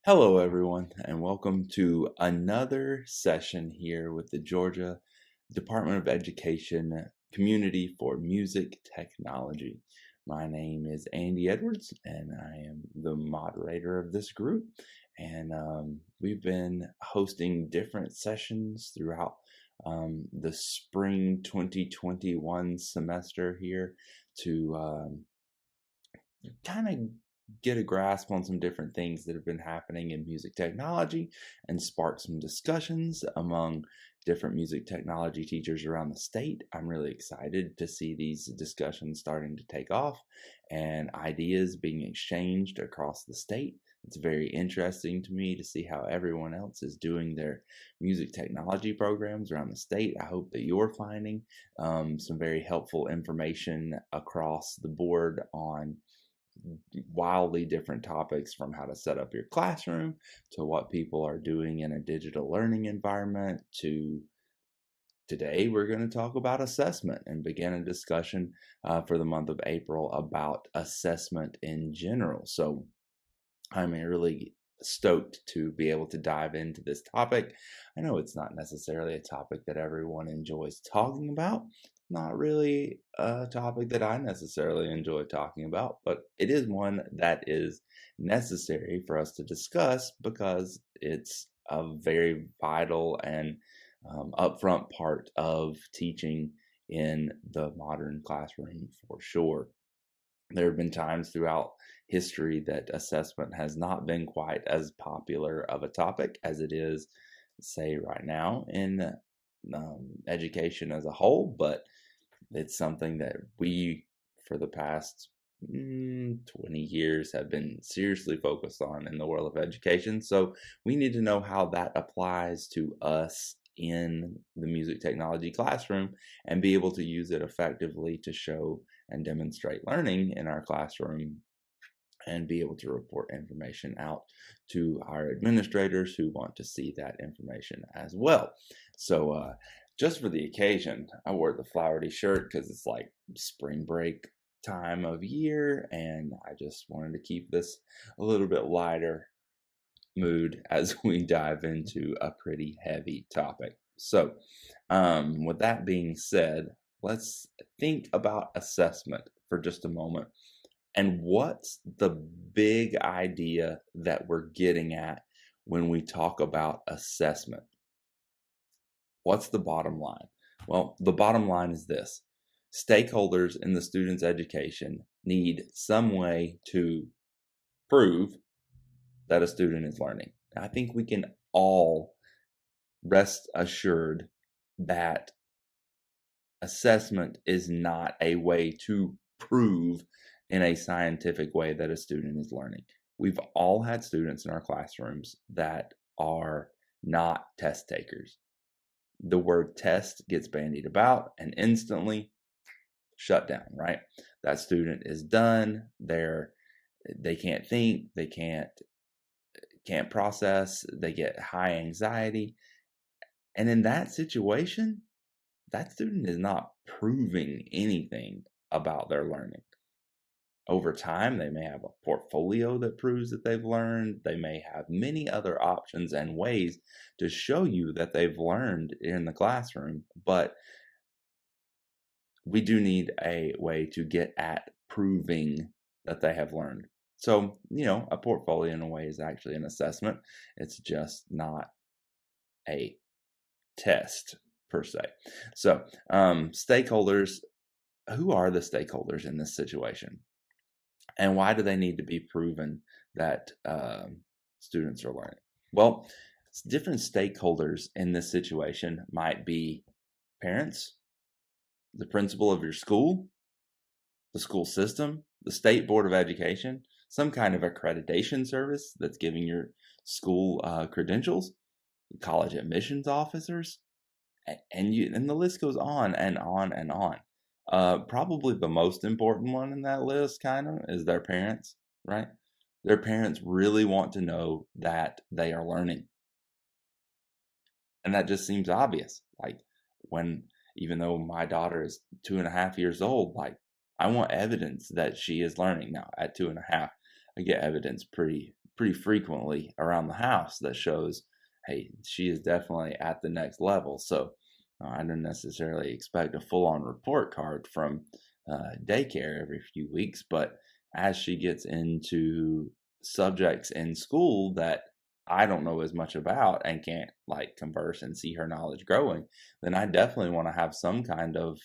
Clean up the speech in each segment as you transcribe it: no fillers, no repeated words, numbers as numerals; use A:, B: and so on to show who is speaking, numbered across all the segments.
A: Hello, everyone, and welcome to another session here with the Georgia Department of Education Community for Music Technology. My name is Andy Edwards, and I am the moderator of this group. And we've been hosting different sessions throughout the spring 2021 semester here to kind of get a grasp on some different things that have been happening in music technology and spark some discussions among different music technology teachers around the state. I'm really excited to see these discussions starting to take off and ideas being exchanged across the state. It's very interesting to me to see how everyone else is doing their music technology programs around the state. I hope that you're finding some very helpful information across the board on wildly different topics, from how to set up your classroom to what people are doing in a digital learning environment. To today, we're going to talk about assessment and begin a discussion for the month of April about assessment in general. So I'm really stoked to be able to dive into this topic. I know it's not necessarily a topic that everyone enjoys talking about, not really a topic that I necessarily enjoy talking about, but it is one that is necessary for us to discuss because it's a very vital and upfront part of teaching in the modern classroom for sure. There have been times throughout history that assessment has not been quite as popular of a topic as it is, say, right now in education as a whole, but it's something that we, for the past 20 years, have been seriously focused on in the world of education. So we need to know how that applies to us in the music technology classroom and be able to use it effectively to show and demonstrate learning in our classroom and be able to report information out to our administrators who want to see that information as well. So just for the occasion, I wore the flowery shirt because it's like spring break time of year, and I just wanted to keep this a little bit lighter mood as we dive into a pretty heavy topic. So with that being said, let's think about assessment for just a moment. And what's the big idea that we're getting at when we talk about assessment? What's the bottom line? Well, the bottom line is this: stakeholders in the student's education need some way to prove that a student is learning. I think we can all rest assured that assessment is not a way to prove in a scientific way that a student is learning. We've all had students in our classrooms that are not test takers. The word test gets bandied about and instantly shut down, right? That student is done. They can't think, they can't process, they get high anxiety. And in that situation, that student is not proving anything about their learning. Over time, they may have a portfolio that proves that they've learned. They may have many other options and ways to show you that they've learned in the classroom, but we do need a way to get at proving that they have learned. So, a portfolio in a way is actually an assessment. It's just not a test per se. So, stakeholders, who are the stakeholders in this situation? And why do they need to be proven that students are learning? Well, different stakeholders in this situation might be parents, the principal of your school, the school system, the state board of education, some kind of accreditation service that's giving your school credentials, college admissions officers, and the list goes on and on and on. Probably the most important one in that list kind of is their parents, right? Their parents really want to know that they are learning. And that just seems obvious. Like, even though my daughter is 2.5 years old, like, I want evidence that she is learning now at 2.5. I get evidence pretty frequently around the house that shows, hey, she is definitely at the next level. So I don't necessarily expect a full-on report card from daycare every few weeks, but as she gets into subjects in school that I don't know as much about and can't like converse and see her knowledge growing, then I definitely want to have some kind of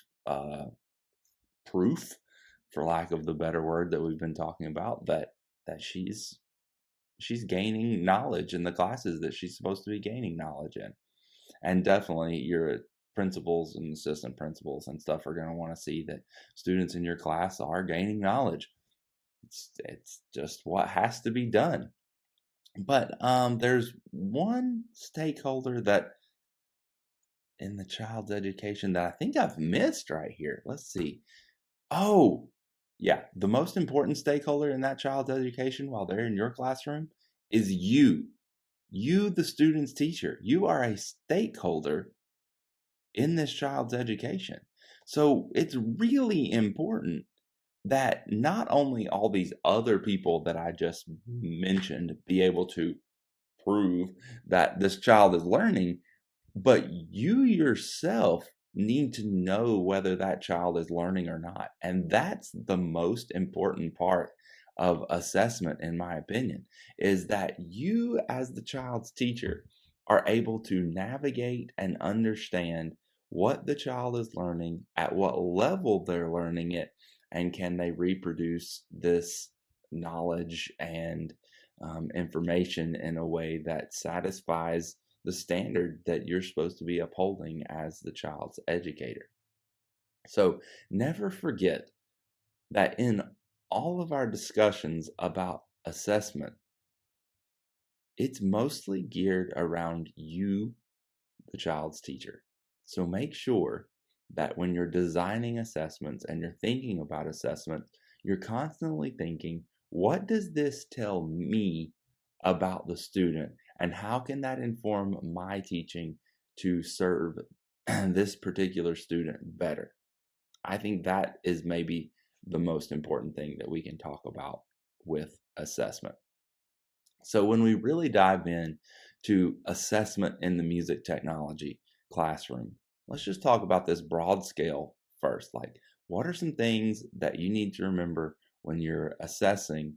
A: proof, for lack of the better word that we've been talking about, that she's gaining knowledge in the classes that she's supposed to be gaining knowledge in. And definitely your principals and assistant principals and stuff are going to want to see that students in your class are gaining knowledge. It's just what has to be done. But there's one stakeholder that in the child's education that I think I've missed right here. Let's see. Oh, yeah. The most important stakeholder in that child's education while they're in your classroom is you. You, the student's teacher. You are a stakeholder in this child's education. So it's really important that not only all these other people that I just mentioned be able to prove that this child is learning, but you yourself need to know whether that child is learning or not. And that's the most important part of assessment, in my opinion, is that you, as the child's teacher, are able to navigate and understand what the child is learning, at what level they're learning it, and can they reproduce this knowledge and information in a way that satisfies the standard that you're supposed to be upholding as the child's educator. So never forget that in all of our discussions about assessment, it's mostly geared around you, the child's teacher. So make sure that when you're designing assessments and you're thinking about assessment, you're constantly thinking, what does this tell me about the student? And how can that inform my teaching to serve this particular student better? I think that is maybe the most important thing that we can talk about with assessment. So when we really dive in to assessment in the music technology classroom, let's just talk about this broad scale first. Like, what are some things that you need to remember when you're assessing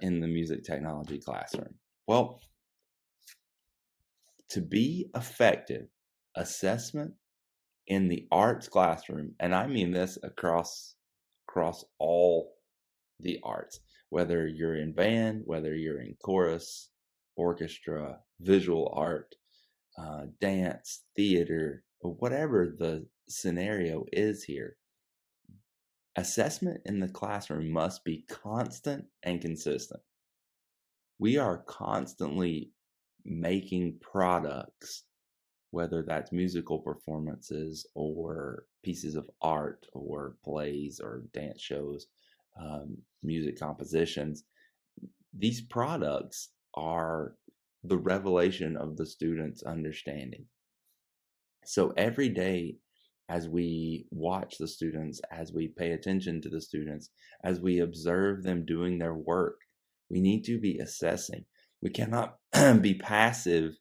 A: in the music technology classroom? Well, to be effective, assessment in the arts classroom, and I mean this across all the arts, whether you're in band, whether you're in chorus, orchestra, visual art, dance, theater, or whatever the scenario is here, assessment in the classroom must be constant and consistent. We are constantly making products, whether that's musical performances or pieces of art or plays or dance shows, music compositions. These products are the revelation of the student's understanding. So every day, as we watch the students, as we pay attention to the students, as we observe them doing their work, we need to be assessing. We cannot be passive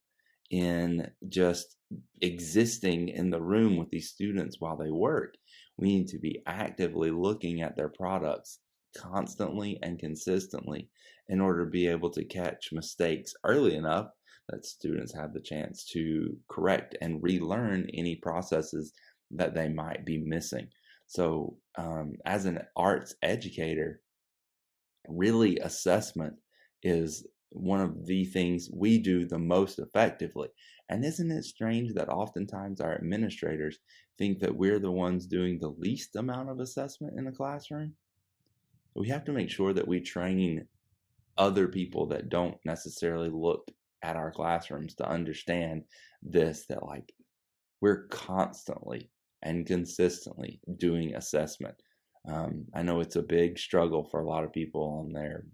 A: in just existing in the room with these students while they work. We need to be actively looking at their products constantly and consistently in order to be able to catch mistakes early enough that students have the chance to correct and relearn any processes that they might be missing. So as an arts educator, really assessment is one of the things we do the most effectively. And isn't it strange that oftentimes our administrators think that we're the ones doing the least amount of assessment in the classroom? We have to make sure that we train other people that don't necessarily look at our classrooms to understand this, that like we're constantly and consistently doing assessment. I know it's a big struggle for a lot of people on their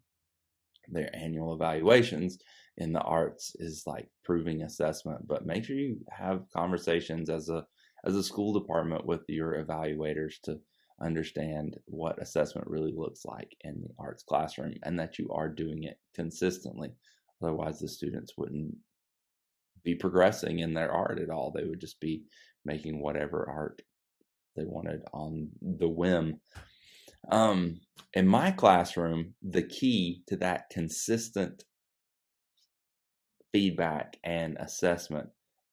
A: annual evaluations in the arts is like proving assessment, but make sure you have conversations as a school department with your evaluators to understand what assessment really looks like in the arts classroom, and that you are doing it consistently. Otherwise, the students wouldn't be progressing in their art at all. They would just be making whatever art they wanted on the whim. In my classroom, the key to that consistent feedback and assessment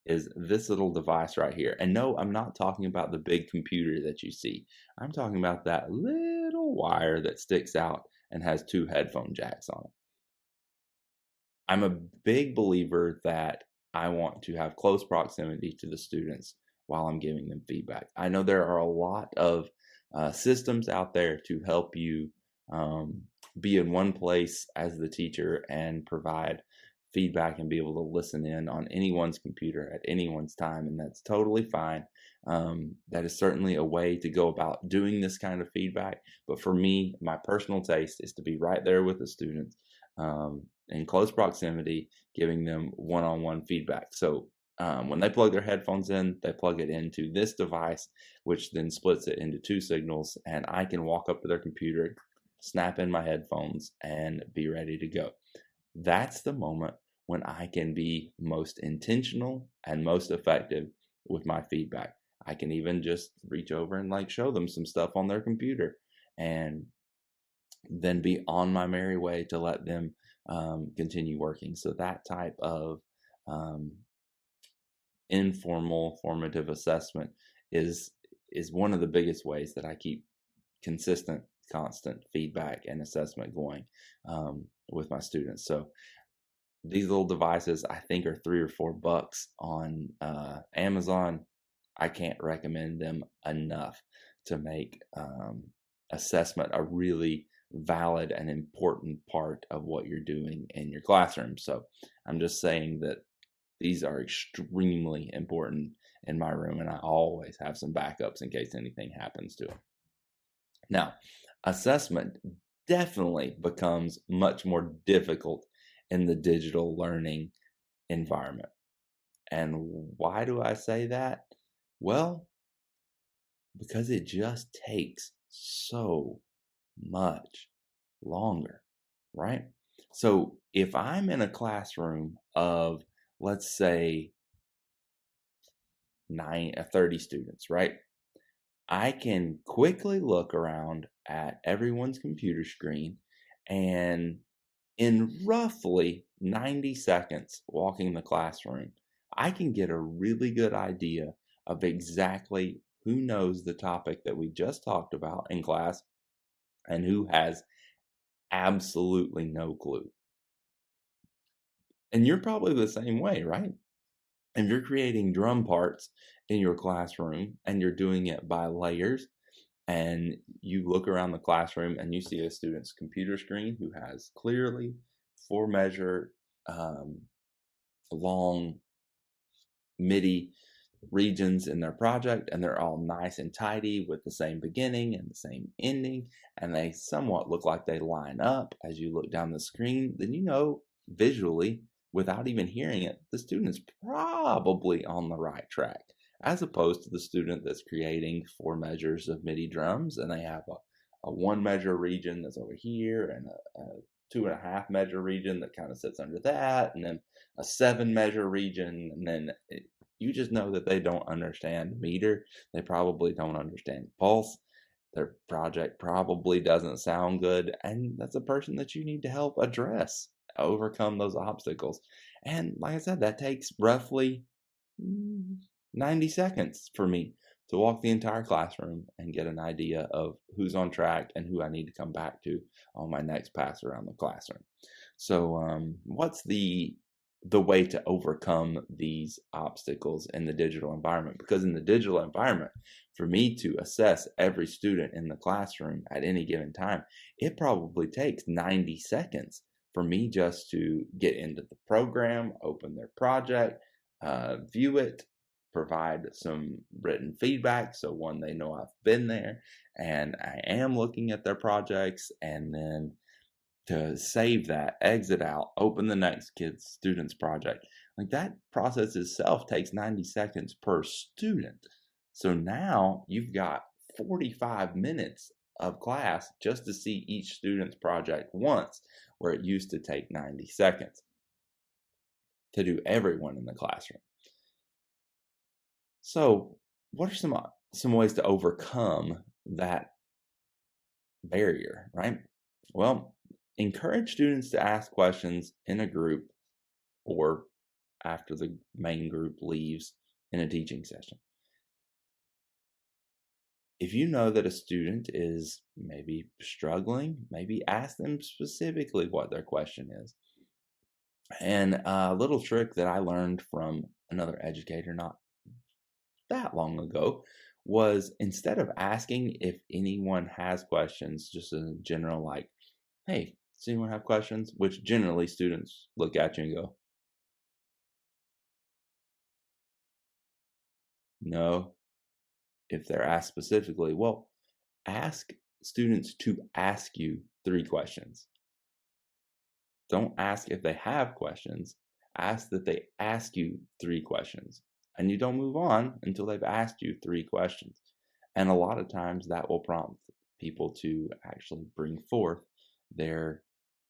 A: is this little device right here. And no, I'm not talking about the big computer that you see. I'm talking about that little wire that sticks out and has 2 headphone jacks on it. I'm a big believer that I want to have close proximity to the students while I'm giving them feedback. I know there are a lot of systems out there to help you be in one place as the teacher and provide feedback and be able to listen in on anyone's computer at anyone's time, and that's totally fine. That is certainly a way to go about doing this kind of feedback, but for me, my personal taste is to be right there with the students, in close proximity, giving them one-on-one feedback. So when they plug their headphones in, they plug it into this device, which then splits it into 2 signals, and I can walk up to their computer, snap in my headphones, and be ready to go. That's the moment when I can be most intentional and most effective with my feedback. I can even just reach over and show them some stuff on their computer, and then be on my merry way to let them continue working. So that type of informal formative assessment is one of the biggest ways that I keep consistent, constant feedback and assessment going with my students. So these little devices, I think, are $3 or $4 on Amazon. I can't recommend them enough to make assessment a really valid and important part of what you're doing in your classroom. So I'm just saying that these are extremely important in my room, and I always have some backups in case anything happens to them. Now, assessment definitely becomes much more difficult in the digital learning environment. And why do I say that? Well, because it just takes so much longer, right? So if I'm in a classroom of, let's say, 30 students, right? I can quickly look around at everyone's computer screen, and in roughly 90 seconds walking the classroom, I can get a really good idea of exactly who knows the topic that we just talked about in class and who has absolutely no clue. And you're probably the same way, right? If you're creating drum parts in your classroom and you're doing it by layers, and you look around the classroom and you see a student's computer screen who has clearly 4-measure long MIDI regions in their project, and they're all nice and tidy with the same beginning and the same ending, and they somewhat look like they line up as you look down the screen, then you know visually, without even hearing it, the student's probably on the right track, as opposed to the student that's creating 4 measures of MIDI drums, and they have a 1-measure region that's over here, and a 2.5 measure region that kind of sits under that, and then a 7-measure region, and then you just know that they don't understand meter. They probably don't understand pulse. Their project probably doesn't sound good, and that's a person that you need to help address, overcome those obstacles. And like I said, that takes roughly 90 seconds for me to walk the entire classroom and get an idea of who's on track and who I need to come back to on my next pass around the classroom. So what's the way to overcome these obstacles in the digital environment? Because in the digital environment, for me to assess every student in the classroom at any given time, it probably takes 90 seconds for me just to get into the program, open their project, view it, provide some written feedback, so one, they know I've been there and I am looking at their projects, and then to save that, exit out, open the next student's project. Like, that process itself takes 90 seconds per student. So now you've got 45 minutes of class just to see each student's project once, where it used to take 90 seconds to do everyone in the classroom. So, what are some ways to overcome that barrier, right? Well, encourage students to ask questions in a group or after the main group leaves in a teaching session. If you know that a student is maybe struggling, maybe ask them specifically what their question is. And a little trick that I learned from another educator not that long ago was, instead of asking if anyone has questions, just in general, like, hey, does anyone have questions? Which generally students look at you and go, no. If they're asked specifically, well, ask students to ask you 3 questions. Don't ask if they have questions. Ask that they ask you 3 questions. And you don't move on until they've asked you 3 questions. And a lot of times that will prompt people to actually bring forth their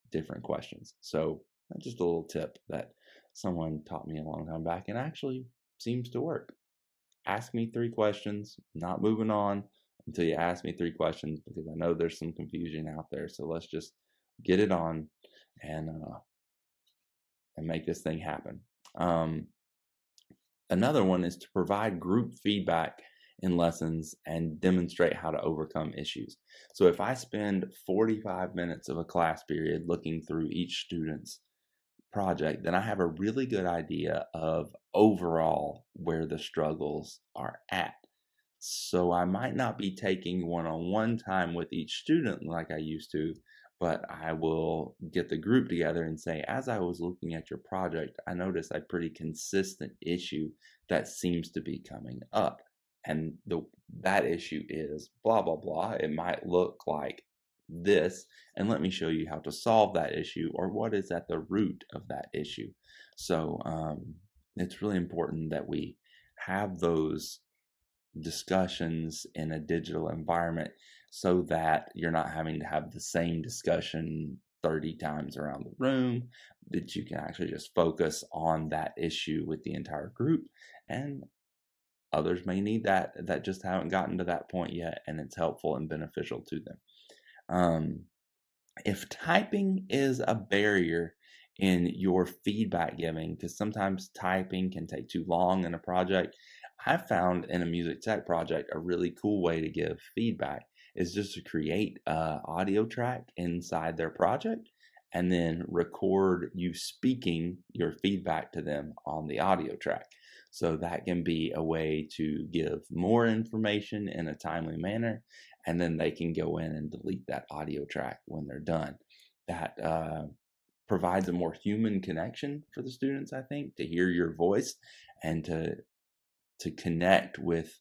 A: different questions. So that's just a little tip that someone taught me a long time back and actually seems to work. Ask me 3 questions, not moving on until you ask me 3 questions, because I know there's some confusion out there. So let's just get it on and make this thing happen. Another one is to provide group feedback in lessons and demonstrate how to overcome issues. So if I spend 45 minutes of a class period looking through each student's project, then I have a really good idea of overall where the struggles are at. So I might not be taking one-on-one time with each student like I used to, but I will get the group together and say, as I was looking at your project, I noticed a pretty consistent issue that seems to be coming up. And that issue is blah, blah, blah. It might look like this, and let me show you how to solve that issue, or what is at the root of that issue. So it's really important that we have those discussions in a digital environment so that you're not having to have the same discussion 30 times around the room, that you can actually just focus on that issue with the entire group. And others may need that just haven't gotten to that point yet, and it's helpful and beneficial to them. If typing is a barrier in your feedback giving, because sometimes typing can take too long in a project, I found in a music tech project a really cool way to give feedback is just to create an audio track inside their project and then record you speaking your feedback to them on the audio track. So that can be a way to give more information in a timely manner, and then they can go in and delete that audio track when they're done. That provides a more human connection for the students, I think, to hear your voice and to connect with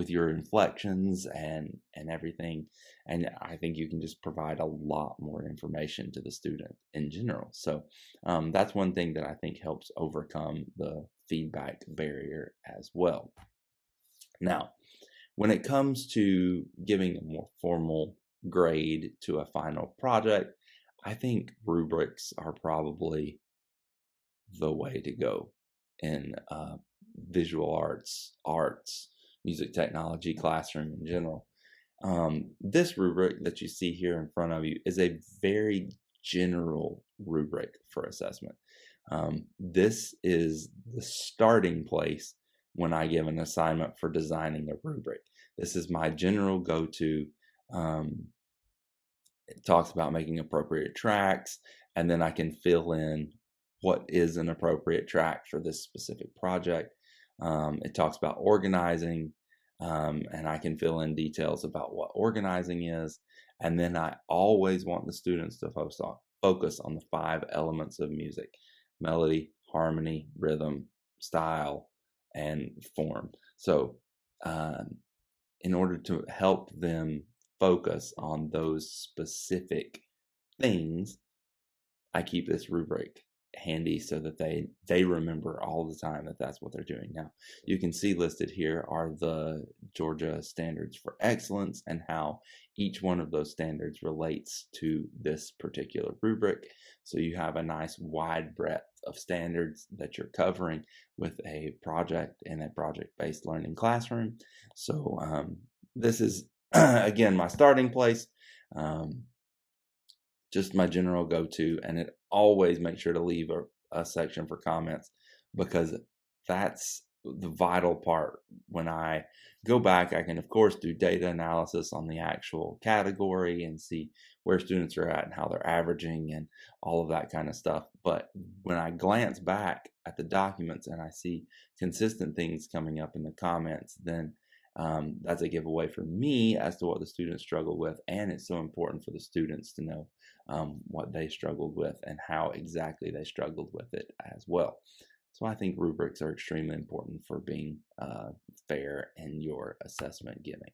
A: your inflections and everything. And I think you can just provide a lot more information to the student in general. So that's one thing that I think helps overcome the feedback barrier as well. Now, when it comes to giving a more formal grade to a final project, I think rubrics are probably the way to go in visual arts, music technology, classroom in general. This rubric that you see here in front of you is a very general rubric for assessment. This is the starting place when I give an assignment for designing a rubric. This is my general go-to. It talks about making appropriate tracks, and then I can fill in what is an appropriate track for this specific project. It talks about organizing, and I can fill in details about what organizing is. And then I always want the students to focus on the 5 elements of music: melody, harmony, rhythm, style, and form. So in order to help them focus on those specific things, I keep this rubric handy so that they remember all the time that that's what they're doing. Now, you can see listed here are the Georgia Standards for Excellence and how each one of those standards relates to this particular rubric. So you have a nice wide breadth of standards that you're covering with a project in a project-based learning classroom. So this is, again, my starting place. Just my general go-to, and it always make sure to leave a section for comments, because that's the vital part. When I go back, I can of course do data analysis on the actual category and see where students are at and how they're averaging and all of that kind of stuff. But when I glance back at the documents and I see consistent things coming up in the comments, then that's a giveaway for me as to what the students struggle with. And it's so important for the students to know what they struggled with and how exactly they struggled with it as well. So I think rubrics are extremely important for being fair in your assessment giving.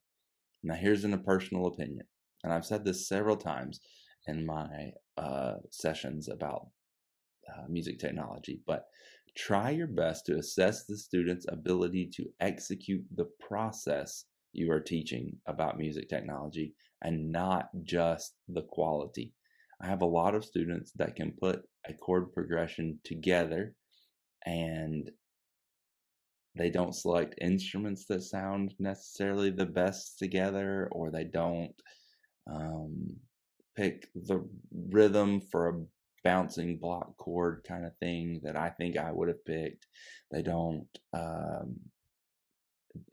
A: Now, here's a personal opinion, and I've said this several times in my sessions about music technology, but try your best to assess the student's ability to execute the process you are teaching about music technology and not just the quality. I have a lot of students that can put a chord progression together and they don't select instruments that sound necessarily the best together, or they don't pick the rhythm for a bouncing block chord kind of thing that I think I would have picked. They don't,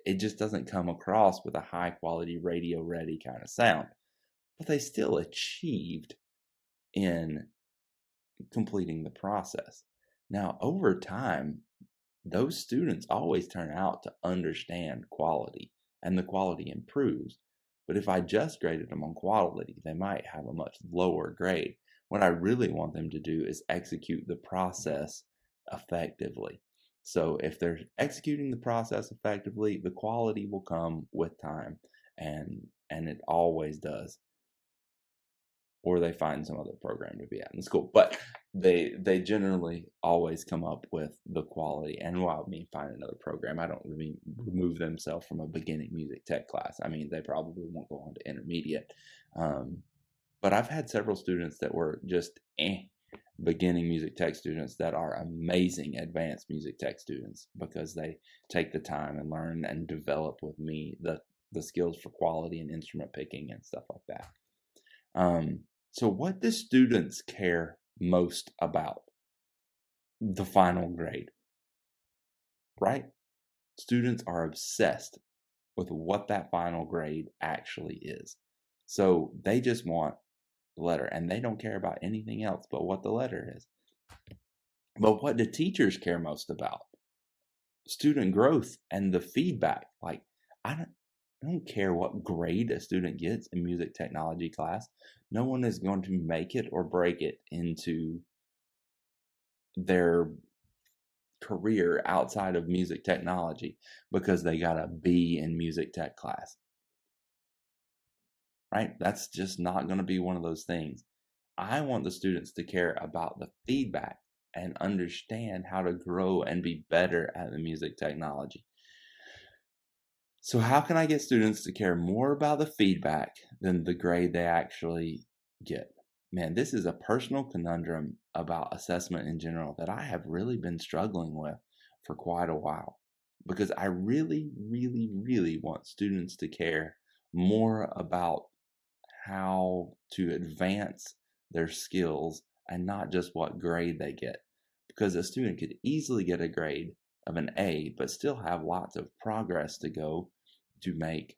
A: it just doesn't come across with a high quality radio ready kind of sound, but they still achieved in completing the process. Now, over time, those students always turn out to understand quality, and the quality improves. But if I just graded them on quality, they might have a much lower grade. What I really want them to do is execute the process effectively. So if they're executing the process effectively, the quality will come with time, and it always does. Or they find some other program to be at in school. But they generally always come up with the quality. And while I mean find another program, I don't really remove themselves from a beginning music tech class. I mean, they probably won't go on to intermediate. But I've had several students that were just beginning music tech students that are amazing advanced music tech students because they take the time and learn and develop with me the skills for quality and instrument picking and stuff like that. So what do students care most about? The final grade, right? Students are obsessed with what that final grade actually is. So they just want the letter, and they don't care about anything else but what the letter is. But what do teachers care most about? Student growth and the feedback. Like, I don't care what grade a student gets in music technology class. No one is going to make it or break it into their career outside of music technology because they got a B in music tech class. Right? That's just not going to be one of those things. I want the students to care about the feedback and understand how to grow and be better at the music technology. So how can I get students to care more about the feedback than the grade they actually get? Man, this is a personal conundrum about assessment in general that I have really been struggling with for quite a while, because I really, really, really want students to care more about how to advance their skills and not just what grade they get. Because a student could easily get a grade of an A, but still have lots of progress to go to make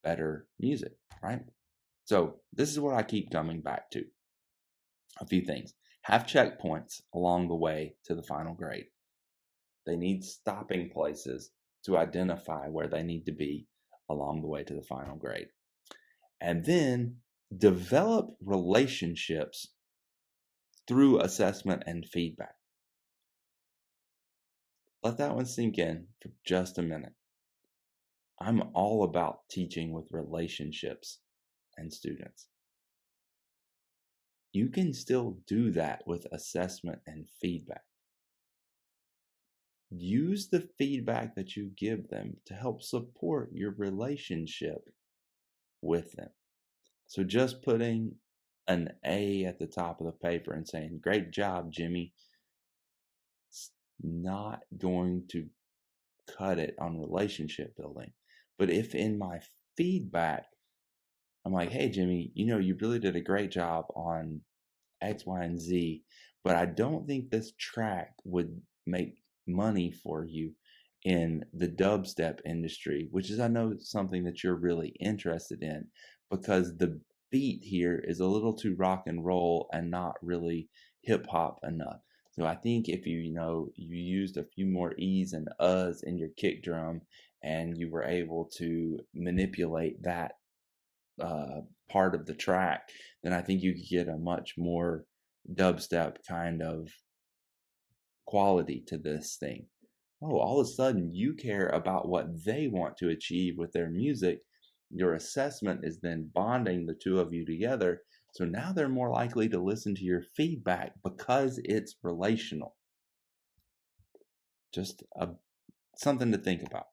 A: better music, right? So this is what I keep coming back to. A few things. Have checkpoints along the way to the final grade. They need stopping places to identify where they need to be along the way to the final grade. And then develop relationships through assessment and feedback. Let that one sink in for just a minute. I'm all about teaching with relationships and students. you can still do that with assessment and feedback. Use the feedback that you give them to help support your relationship with them. So just putting an A at the top of the paper and saying, "Great job, Jimmy," it's not going to cut it on relationship building. But if in my feedback, I'm like, "Hey, Jimmy, you really did a great job on X, Y, and Z, but I don't think this track would make money for you in the dubstep industry," which is, I know, something that you're really interested in, because the beat here is a little too rock and roll and not really hip hop enough. So I think if you used a few more E's and Uhs in your kick drum, and you were able to manipulate that part of the track, then I think you could get a much more dubstep kind of quality to this thing. Oh, all of a sudden you care about what they want to achieve with their music. Your assessment is then bonding the two of you together. So now they're more likely to listen to your feedback because it's relational. Just something to think about.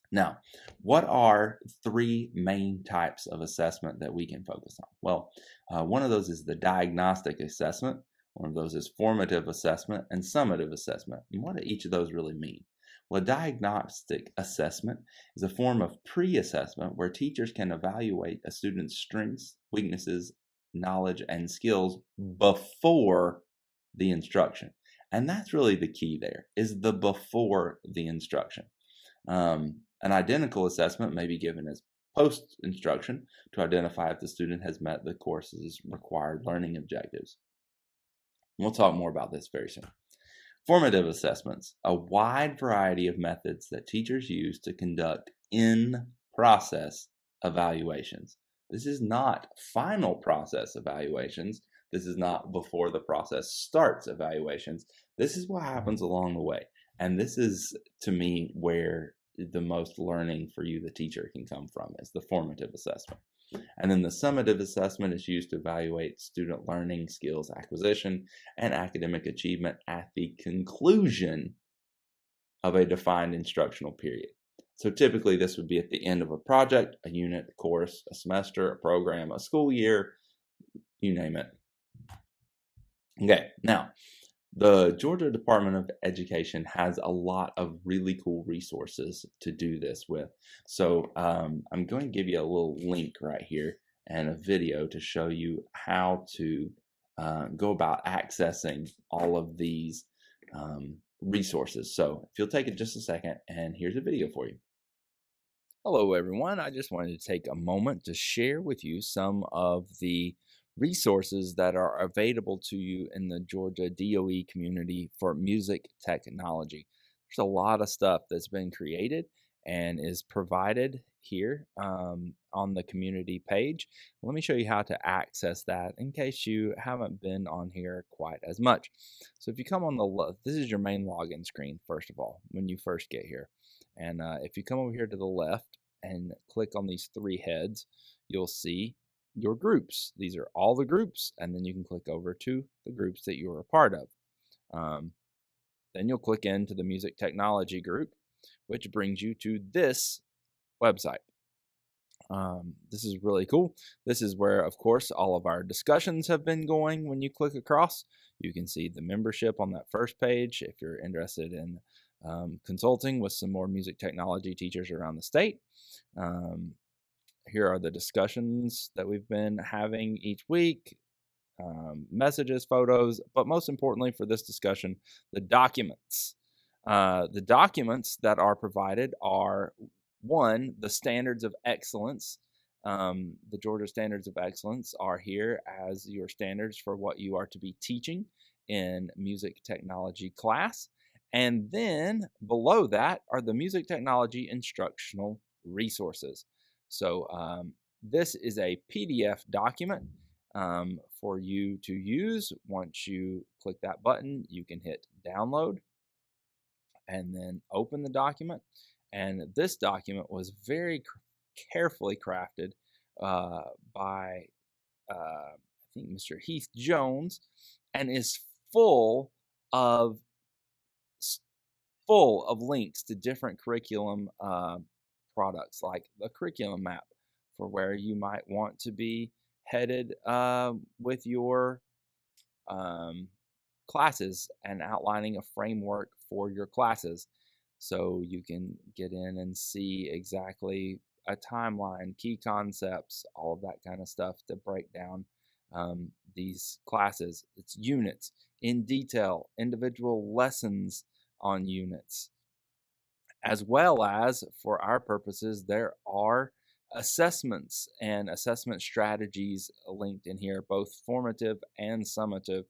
A: Now, what are three main types of assessment that we can focus on? Well, one of those is the diagnostic assessment. One of those is formative assessment and summative assessment. And what do each of those really mean? Well, a diagnostic assessment is a form of pre-assessment where teachers can evaluate a student's strengths, weaknesses, knowledge, and skills before the instruction. And that's really the key there, is the before the instruction. An identical assessment may be given as post-instruction to identify if the student has met the course's required learning objectives. We'll talk more about this very soon. Formative assessments, a wide variety of methods that teachers use to conduct in-process evaluations. This is not final process evaluations. This is not before the process starts evaluations. This is what happens along the way. And this is, to me, where the most learning for you, the teacher, can come from, is the formative assessment. And then the summative assessment is used to evaluate student learning, skills acquisition, and academic achievement at the conclusion of a defined instructional period. So typically this would be at the end of a project, a unit, a course, a semester, a program, a school year, you name it. Okay, now, the Georgia Department of Education has a lot of really cool resources to do this with. So I'm going to give you a little link right here and a video to show you how to go about accessing all of these resources. So if you'll take it just a second, and here's a video for you. Hello, everyone. I just wanted to take a moment to share with you some of the resources that are available to you in the Georgia DOE community for music technology. There's a lot of stuff that's been created and is provided here on the community page. Let me show you how to access that in case you haven't been on here quite as much. So if you come on the left, this is your main login screen, first of all, when you first get here. And if you come over here to the left and click on these three heads, you'll see your groups. These are all the groups, and then you can click over to the groups that you're a part of. Then you'll click into the music technology group, which brings you to this website. This is really cool. This is where, of course, all of our discussions have been going. When you click across, you can see the membership on that first page if you're interested in consulting with some more music technology teachers around the state. Here are the discussions that we've been having each week, messages, photos, but most importantly for this discussion, the documents. The documents that are provided are, one, the standards of excellence. The Georgia Standards of Excellence are here as your standards for what you are to be teaching in music technology class. And then below that are the music technology instructional resources. So this is a PDF document for you to use. Once you click that button, you can hit download and then open the document. And this document was very carefully crafted by, I think Mr. Heath Jones, and is full of links to different curriculum products, like the curriculum map for where you might want to be headed with your classes, and outlining a framework for your classes, so you can get in and see exactly a timeline, key concepts, all of that kind of stuff to break down these classes. It's units in detail, individual lessons on units, as well as, for our purposes, there are assessments and assessment strategies linked in here, both formative and summative,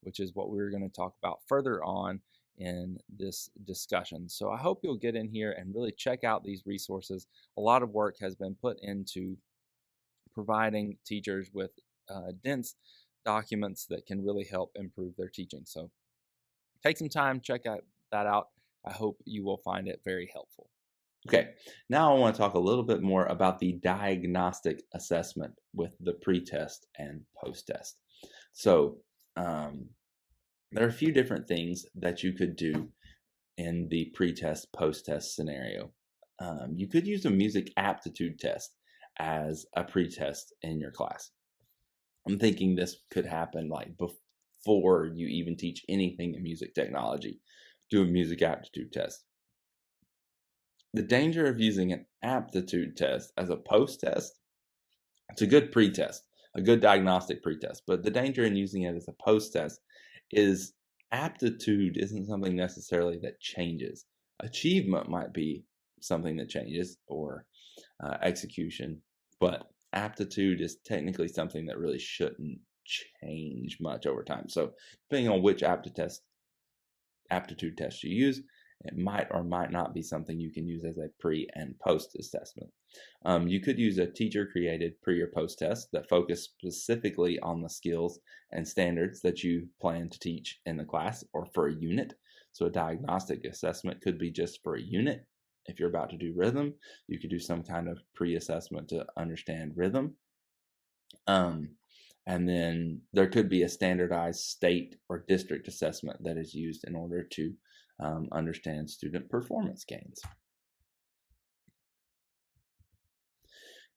A: which is what we're going to talk about further on in this discussion. So I hope you'll get in here and really check out these resources. A lot of work has been put into providing teachers with dense documents that can really help improve their teaching. So take some time, check that out. I hope you will find it very helpful. Okay, now I want to talk a little bit more about the diagnostic assessment with the pre-test and post-test. So there are a few different things that you could do in the pre-test, post-test scenario. You could use a music aptitude test as a pre-test in your class. I'm thinking this could happen like before you even teach anything in music technology. Do a music aptitude test. The danger of using an aptitude test as a post-test, it's a good pre-test, a good diagnostic pre-test, but the danger in using it as a post-test is aptitude isn't something necessarily that changes. Achievement might be something that changes, or execution, but aptitude is technically something that really shouldn't change much over time. So depending on which aptitude test you use, it might or might not be something you can use as a pre and post assessment. You could use a teacher-created pre or post test that focus specifically on the skills and standards that you plan to teach in the class or for a unit. So a diagnostic assessment could be just for a unit. If you're about to do rhythm, you could do some kind of pre-assessment to understand rhythm. And then there could be a standardized state or district assessment that is used in order to understand student performance gains.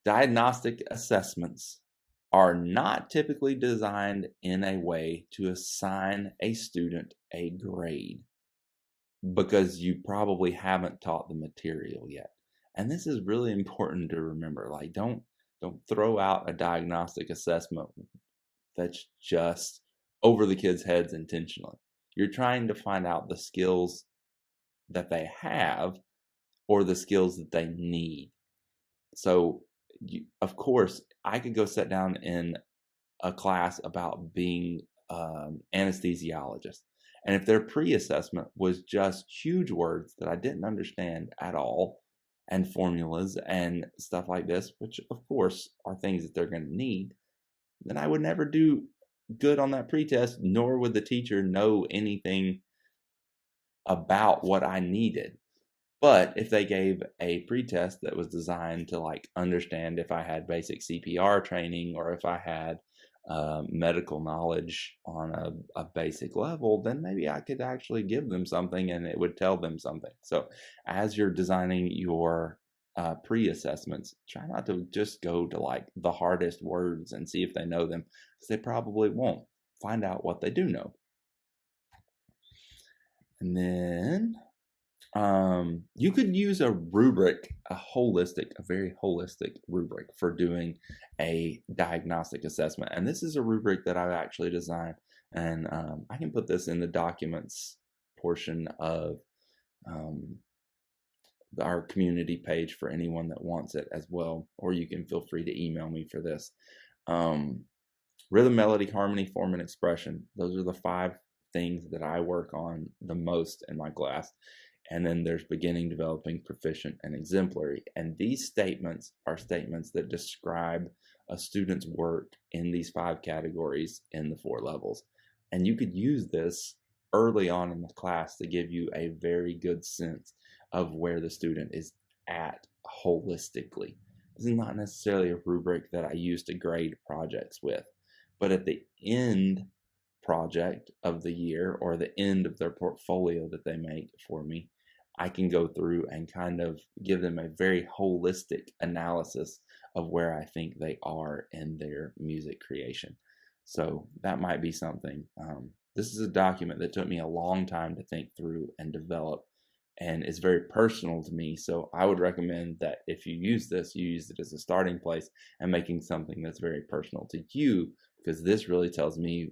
A: Diagnostic assessments are not typically designed in a way to assign a student a grade, because you probably haven't taught the material yet. And this is really important to remember. Like, don't throw out a diagnostic assessment that's just over the kids' heads intentionally. You're trying to find out the skills that they have or the skills that they need. So, of course, I could go sit down in a class about being anesthesiologist. And if their pre-assessment was just huge words that I didn't understand at all, and formulas and stuff like this, which of course are things that they're going to need, then I would never do good on that pretest, nor would the teacher know anything about what I needed. But if they gave a pretest that was designed to like understand if I had basic CPR training or if I had medical knowledge on a basic level, then maybe I could actually give them something and it would tell them something. So as you're designing your pre-assessments, try not to just go to like the hardest words and see if they know them, because they probably won't. Find out what they do know. And then you could use a rubric, a very holistic rubric for doing a diagnostic assessment. And this is a rubric that I've actually designed, and I can put this in the documents portion of our community page for anyone that wants it as well, or you can feel free to email me for this. Rhythm, melody, harmony, form, and expression. Those are the 5 things that I work on the most in my class. And then there's beginning, developing, proficient, and exemplary. And these statements are statements that describe a student's work in these 5 categories in the 4 levels. And you could use this early on in the class to give you a very good sense of where the student is at holistically. This is not necessarily a rubric that I use to grade projects with, But at the end project of the year or the end of their portfolio that they make for me, I can go through and kind of give them a very holistic analysis of where I think they are in their music creation. So that might be something. This is a document that took me a long time to think through and develop, and it's very personal to me. So I would recommend that if you use this, you use it as a starting place and making something that's very personal to you, because this really tells me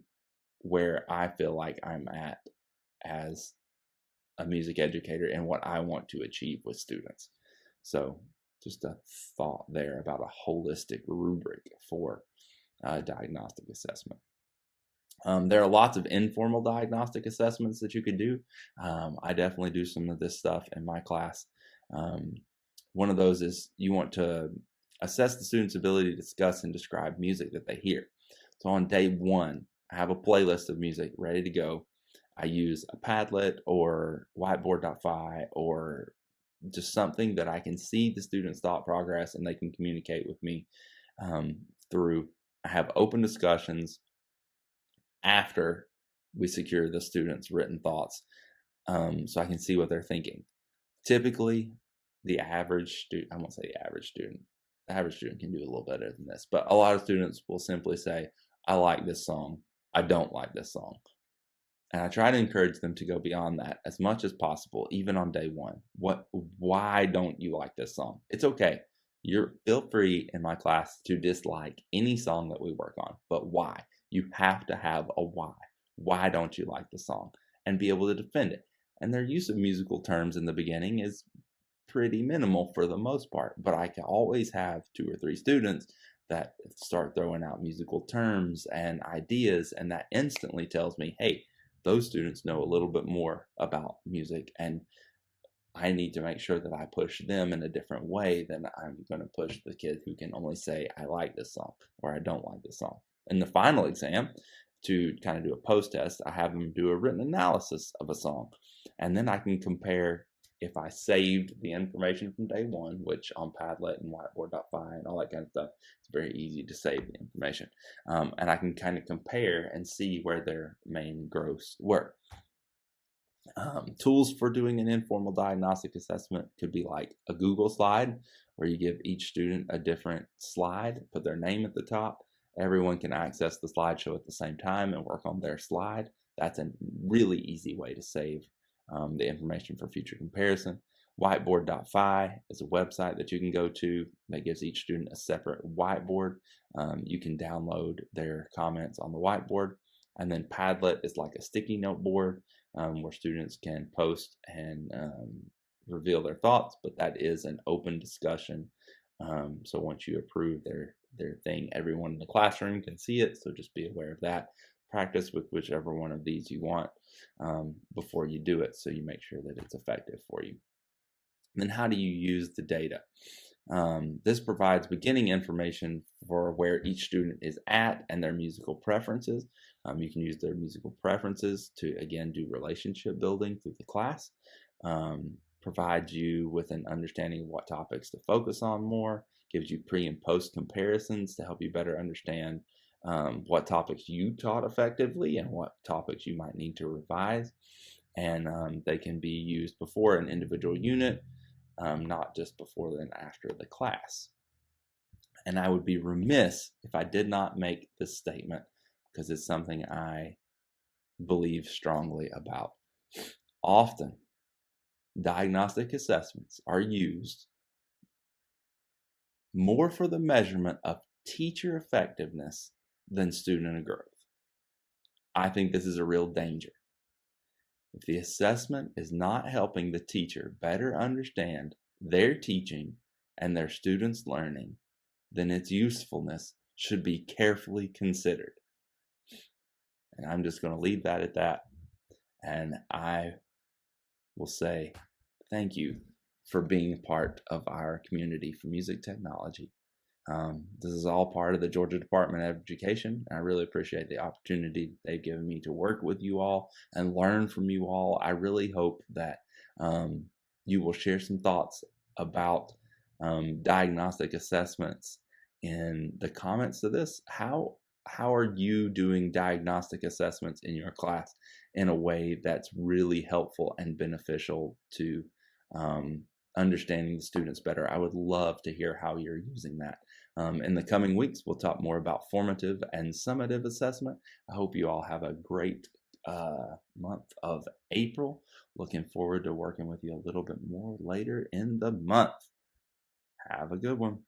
A: where I feel like I'm at as a music educator and what I want to achieve with students. So just a thought there about a holistic rubric for diagnostic assessment. There are lots of informal diagnostic assessments that you could do. I definitely do some of this stuff in my class. One of those is you want to assess the student's ability to discuss and describe music that they hear. So on day one, I have a playlist of music ready to go. I use a Padlet or whiteboard.fi or just something that I can see the student's thought progress and they can communicate with me through. I have open discussions after we secure the student's written thoughts, so I can see what they're thinking. Typically, the average student, I won't say the average student can do a little better than this, but a lot of students will simply say, I like this song, I don't like this song. And I try to encourage them to go beyond that as much as possible, even on day one. Why don't you like this song? It's okay. Feel free in my class to dislike any song that we work on, but why? You have to have a why. Why don't you like the song? And be able to defend it. And their use of musical terms in the beginning is pretty minimal for the most part, but I can always have 2 or 3 students that start throwing out musical terms and ideas, and that instantly tells me, hey, those students know a little bit more about music, and I need to make sure that I push them in a different way than I'm going to push the kid who can only say, I like this song or I don't like this song. In the final exam, to kind of do a post test, I have them do a written analysis of a song, and then I can compare if I saved the information from day one, which on Padlet and whiteboard.fi and all that kind of stuff, it's very easy to save the information. And I can kind of compare and see where their main growths were. Tools for doing an informal diagnostic assessment could be like a Google slide, where you give each student a different slide, put their name at the top. Everyone can access the slideshow at the same time and work on their slide. That's a really easy way to save the information for future comparison. Whiteboard.fi is a website that you can go to that gives each student a separate whiteboard. You can download their comments on the whiteboard. And then Padlet is like a sticky note board where students can post and reveal their thoughts, but that is an open discussion. So once you approve their thing, everyone in the classroom can see it, so just be aware of that. Practice with whichever one of these you want before you do it, so you make sure that it's effective for you. And then how do you use the data? This provides beginning information for where each student is at and their musical preferences. You can use their musical preferences to, again, do relationship building through the class. Provides you with an understanding of what topics to focus on more, gives you pre and post comparisons to help you better understand what topics you taught effectively and what topics you might need to revise. And they can be used before an individual unit, not just before and after the class. And I would be remiss if I did not make this statement, because it's something I believe strongly about. Often, diagnostic assessments are used more for the measurement of teacher effectiveness than student growth. I think this is a real danger. If the assessment is not helping the teacher better understand their teaching and their students' learning, then its usefulness should be carefully considered. And I'm just going to leave that at that. And I will say thank you for being a part of our community for music technology. This is all part of the Georgia Department of Education. And I really appreciate the opportunity they've given me to work with you all and learn from you all. I really hope that you will share some thoughts about diagnostic assessments in the comments to this. How how are you doing diagnostic assessments in your class in a way that's really helpful and beneficial to um, understanding the students better? I would love to hear how you're using that. In the coming weeks, we'll talk more about formative and summative assessment. I hope you all have a great month of April. Looking forward to working with you a little bit more later in the month. Have a good one.